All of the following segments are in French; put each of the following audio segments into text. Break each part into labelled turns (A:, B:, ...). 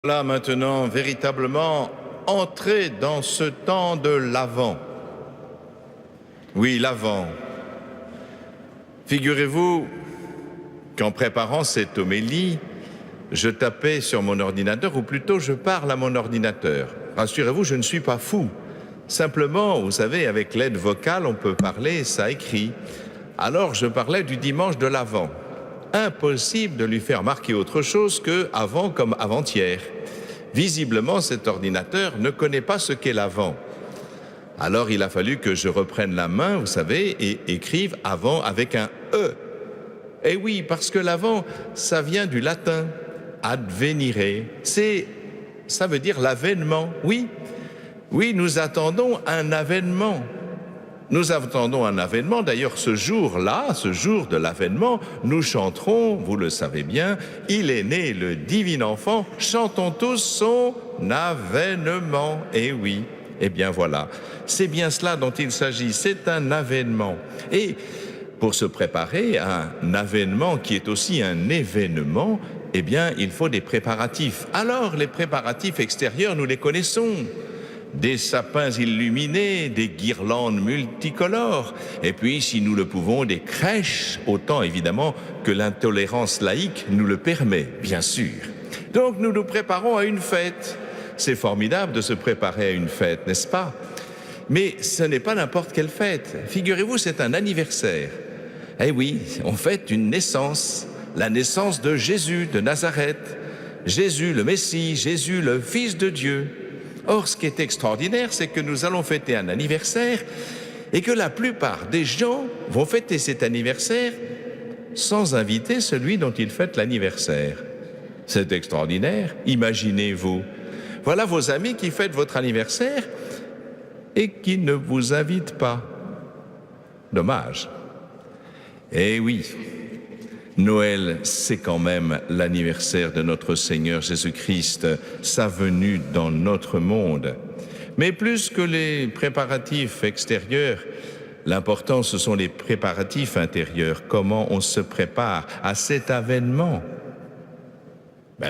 A: Voilà maintenant véritablement entrer dans ce temps de l'Avent. Oui, l'Avent. Figurez-vous qu'en préparant cette homélie, je tapais sur mon ordinateur, ou plutôt je parle à mon ordinateur. Rassurez-vous, je ne suis pas fou. Simplement, vous savez, avec l'aide vocale, on peut parler, ça écrit. Alors je parlais du dimanche de l'Avent. Impossible de lui faire marquer autre chose que avant comme avant-hier. Visiblement, cet ordinateur ne connaît pas ce qu'est l'avant. Alors il a fallu que je reprenne la main, vous savez, et écrive avant avec un E. Eh oui, parce que l'avant, ça vient du latin, advenire. Ça veut dire l'avènement, oui. Oui, nous attendons un avènement. Nous attendons un avènement. D'ailleurs, ce jour-là, ce jour de l'avènement, nous chanterons, vous le savez bien, il est né le divin enfant, chantons tous son avènement. Eh oui, eh bien voilà, c'est bien cela dont il s'agit, c'est un avènement. Et pour se préparer à un avènement qui est aussi un événement, eh bien, il faut des préparatifs. Alors, les préparatifs extérieurs, nous les connaissons. Des sapins illuminés, des guirlandes multicolores, et puis, si nous le pouvons, des crèches, autant évidemment que l'intolérance laïque nous le permet, bien sûr. Donc nous nous préparons à une fête. C'est formidable de se préparer à une fête, n'est-ce pas? Mais ce n'est pas n'importe quelle fête. Figurez-vous, c'est un anniversaire. Eh oui, on fête une naissance, la naissance de Jésus de Nazareth. Jésus le Messie, Jésus le Fils de Dieu. Or, ce qui est extraordinaire, c'est que nous allons fêter un anniversaire et que la plupart des gens vont fêter cet anniversaire sans inviter celui dont ils fêtent l'anniversaire. C'est extraordinaire, imaginez-vous. Voilà vos amis qui fêtent votre anniversaire et qui ne vous invitent pas. Dommage. Eh oui, Noël, c'est quand même l'anniversaire de notre Seigneur Jésus-Christ, sa venue dans notre monde. Mais plus que les préparatifs extérieurs, l'important, ce sont les préparatifs intérieurs. Comment on se prépare à cet avènement?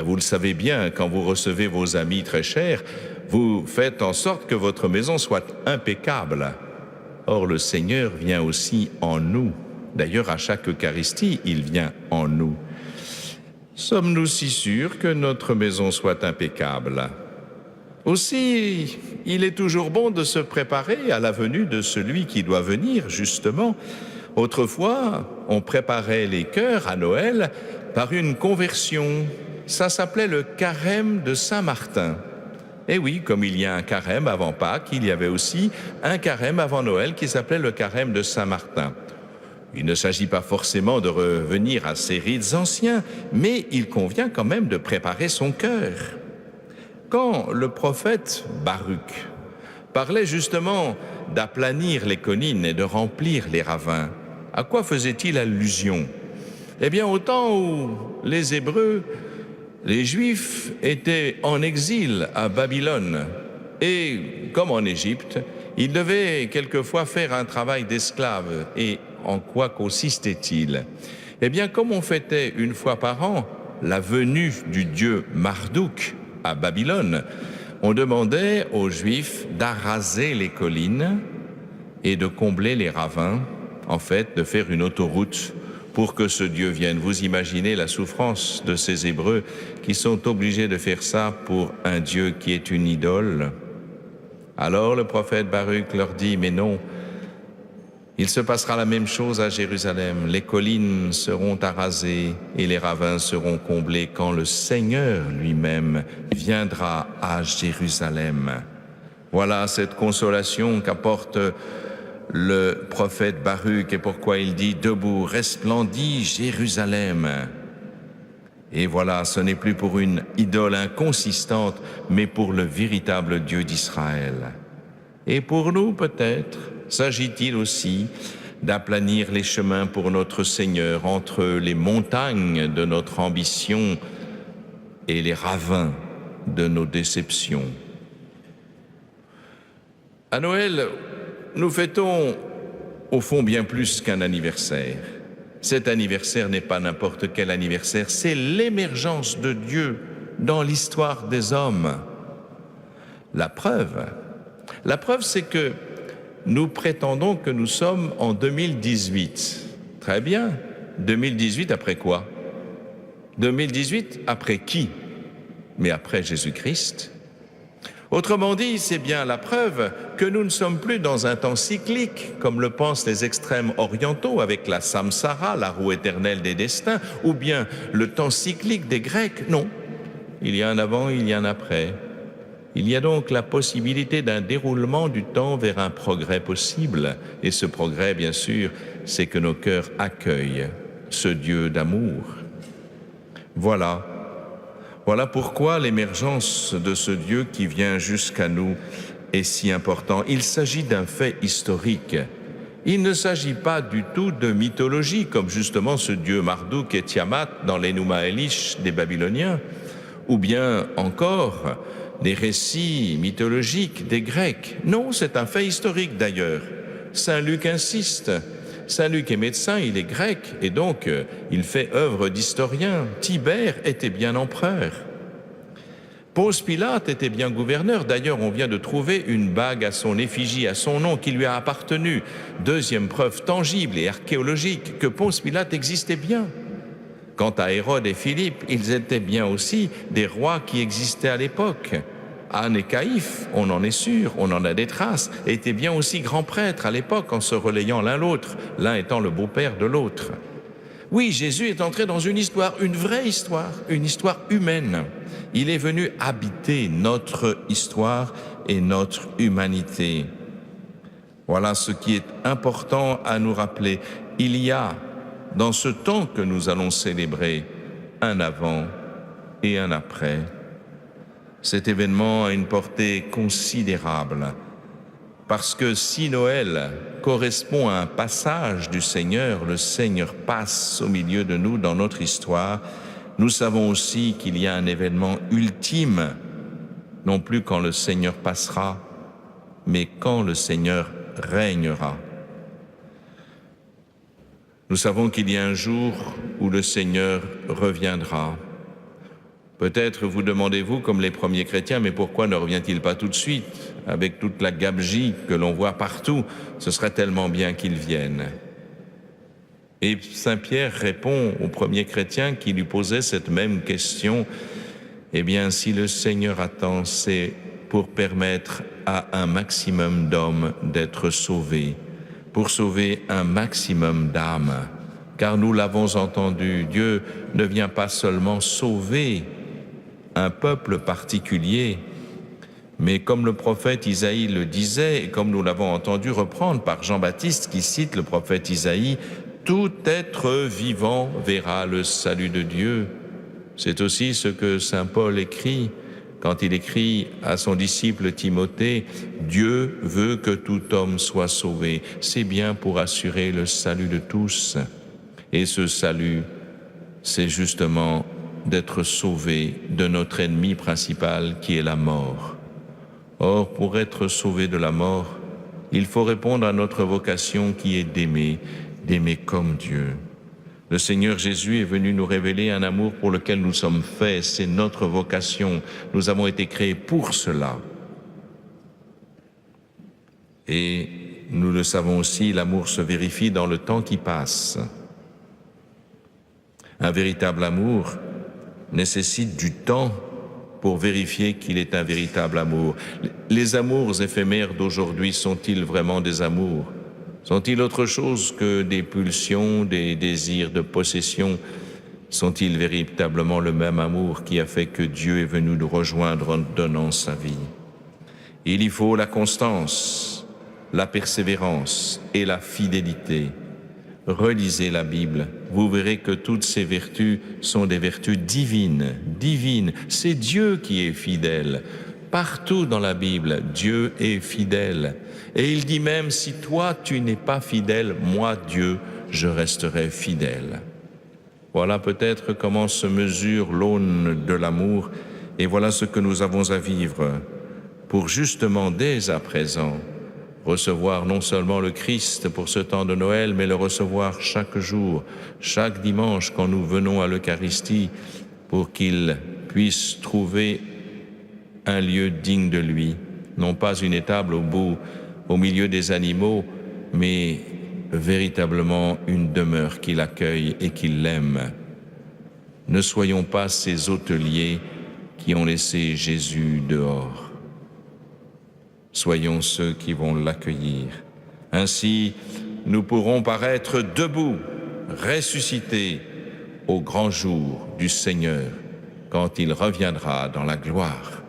A: Vous le savez bien, quand vous recevez vos amis très chers, vous faites en sorte que votre maison soit impeccable. Or, le Seigneur vient aussi en nous. D'ailleurs, à chaque Eucharistie, il vient en nous. Sommes-nous si sûrs que notre maison soit impeccable? Aussi, il est toujours bon de se préparer à la venue de celui qui doit venir, justement. Autrefois, on préparait les cœurs à Noël par une conversion. Ça s'appelait le carême de Saint-Martin. Et oui, comme il y a un carême avant Pâques, il y avait aussi un carême avant Noël qui s'appelait le carême de Saint-Martin. Il ne s'agit pas forcément de revenir à ces rites anciens, mais il convient quand même de préparer son cœur. Quand le prophète Baruch parlait justement d'aplanir les collines et de remplir les ravins, à quoi faisait-il allusion? Eh bien, au temps où les Hébreux, les Juifs étaient en exil à Babylone, et comme en Égypte, ils devaient quelquefois faire un travail d'esclave. Et en quoi consistait-il? Eh bien, comme on fêtait une fois par an la venue du dieu Marduk à Babylone, on demandait aux Juifs d'araser les collines et de combler les ravins, en fait, de faire une autoroute pour que ce Dieu vienne. Vous imaginez la souffrance de ces Hébreux qui sont obligés de faire ça pour un Dieu qui est une idole. Alors le prophète Baruch leur dit, mais non, il se passera la même chose à Jérusalem. Les collines seront arasées et les ravins seront comblés quand le Seigneur lui-même viendra à Jérusalem. Voilà cette consolation qu'apporte le prophète Baruch et pourquoi il dit « Debout, resplendit Jérusalem ». Et voilà, ce n'est plus pour une idole inconsistante, mais pour le véritable Dieu d'Israël. Et pour nous, peut-être, s'agit-il aussi d'aplanir les chemins pour notre Seigneur entre les montagnes de notre ambition et les ravins de nos déceptions. À Noël, nous fêtons au fond bien plus qu'un anniversaire. Cet anniversaire n'est pas n'importe quel anniversaire, c'est l'émergence de Dieu dans l'histoire des hommes. La preuve, c'est que nous prétendons que nous sommes en 2018. Très bien. 2018 après quoi? 2018 après qui? Mais après Jésus-Christ. Autrement dit, c'est bien la preuve que nous ne sommes plus dans un temps cyclique, comme le pensent les extrêmes orientaux avec la samsara, la roue éternelle des destins, ou bien le temps cyclique des Grecs. Non, il y a un avant, il y a un après. Il y a donc la possibilité d'un déroulement du temps vers un progrès possible. Et ce progrès, bien sûr, c'est que nos cœurs accueillent ce Dieu d'amour. Voilà pourquoi l'émergence de ce Dieu qui vient jusqu'à nous est si important. Il s'agit d'un fait historique. Il ne s'agit pas du tout de mythologie, comme justement ce Dieu Marduk et Tiamat dans l'Enuma Elish des Babyloniens, ou bien encore des récits mythologiques des Grecs. Non, c'est un fait historique d'ailleurs. Saint Luc insiste. Saint Luc est médecin, il est grec, et donc il fait œuvre d'historien. Tibère était bien empereur. Ponce Pilate était bien gouverneur. D'ailleurs, on vient de trouver une bague à son effigie, à son nom, qui lui a appartenu. Deuxième preuve tangible et archéologique que Ponce Pilate existait bien. Quant à Hérode et Philippe, ils étaient bien aussi des rois qui existaient à l'époque. Anne et Caïphe, on en est sûr, on en a des traces, étaient bien aussi grands prêtres à l'époque en se relayant l'un l'autre, l'un étant le beau-père de l'autre. Oui, Jésus est entré dans une histoire, une vraie histoire, une histoire humaine. Il est venu habiter notre histoire et notre humanité. Voilà ce qui est important à nous rappeler. Il y a, dans ce temps que nous allons célébrer, un avant et un après. Cet événement a une portée considérable, parce que si Noël correspond à un passage du Seigneur, le Seigneur passe au milieu de nous dans notre histoire, nous savons aussi qu'il y a un événement ultime, non plus quand le Seigneur passera, mais quand le Seigneur régnera. Nous savons qu'il y a un jour où le Seigneur reviendra. Peut-être vous demandez-vous, comme les premiers chrétiens, mais pourquoi ne revient-il pas tout de suite, avec toute la gabegie que l'on voit partout? Ce serait tellement bien qu'il vienne. Et Saint Pierre répond aux premiers chrétiens qui lui posaient cette même question. Eh bien, si le Seigneur attend, c'est pour permettre à un maximum d'hommes d'être sauvés, pour sauver un maximum d'âmes. Car nous l'avons entendu, Dieu ne vient pas seulement sauver un peuple particulier, mais comme le prophète Isaïe le disait, et comme nous l'avons entendu reprendre par Jean-Baptiste qui cite le prophète Isaïe, tout être vivant verra le salut de Dieu. C'est aussi ce que saint Paul écrit quand il écrit à son disciple Timothée, Dieu veut que tout homme soit sauvé. C'est bien pour assurer le salut de tous. Et ce salut, c'est justement d'être sauvé de notre ennemi principal qui est la mort. Or, pour être sauvé de la mort, il faut répondre à notre vocation qui est d'aimer comme Dieu. Le Seigneur Jésus est venu nous révéler un amour pour lequel nous sommes faits, c'est notre vocation. Nous avons été créés pour cela. Et nous le savons aussi, l'amour se vérifie dans le temps qui passe. Un véritable amour nécessite du temps pour vérifier qu'il est un véritable amour. Les amours éphémères d'aujourd'hui sont-ils vraiment des amours? Sont-ils autre chose que des pulsions, des désirs de possession? Sont-ils véritablement le même amour qui a fait que Dieu est venu nous rejoindre en donnant sa vie? Il y faut la constance, la persévérance et la fidélité. Relisez la Bible, vous verrez que toutes ces vertus sont des vertus divines, divines. C'est Dieu qui est fidèle. Partout dans la Bible, Dieu est fidèle. Et il dit même, si toi tu n'es pas fidèle, moi Dieu, je resterai fidèle. Voilà peut-être comment se mesure l'aune de l'amour, et voilà ce que nous avons à vivre pour justement dès à présent recevoir non seulement le Christ pour ce temps de Noël, mais le recevoir chaque jour, chaque dimanche quand nous venons à l'Eucharistie, pour qu'il puisse trouver un lieu digne de lui, non pas une étable au milieu des animaux, mais véritablement une demeure qui l'accueille et qui l'aime. Ne soyons pas ces hôteliers qui ont laissé Jésus dehors. Soyons ceux qui vont l'accueillir. Ainsi, nous pourrons paraître debout, ressuscités au grand jour du Seigneur, quand il reviendra dans la gloire.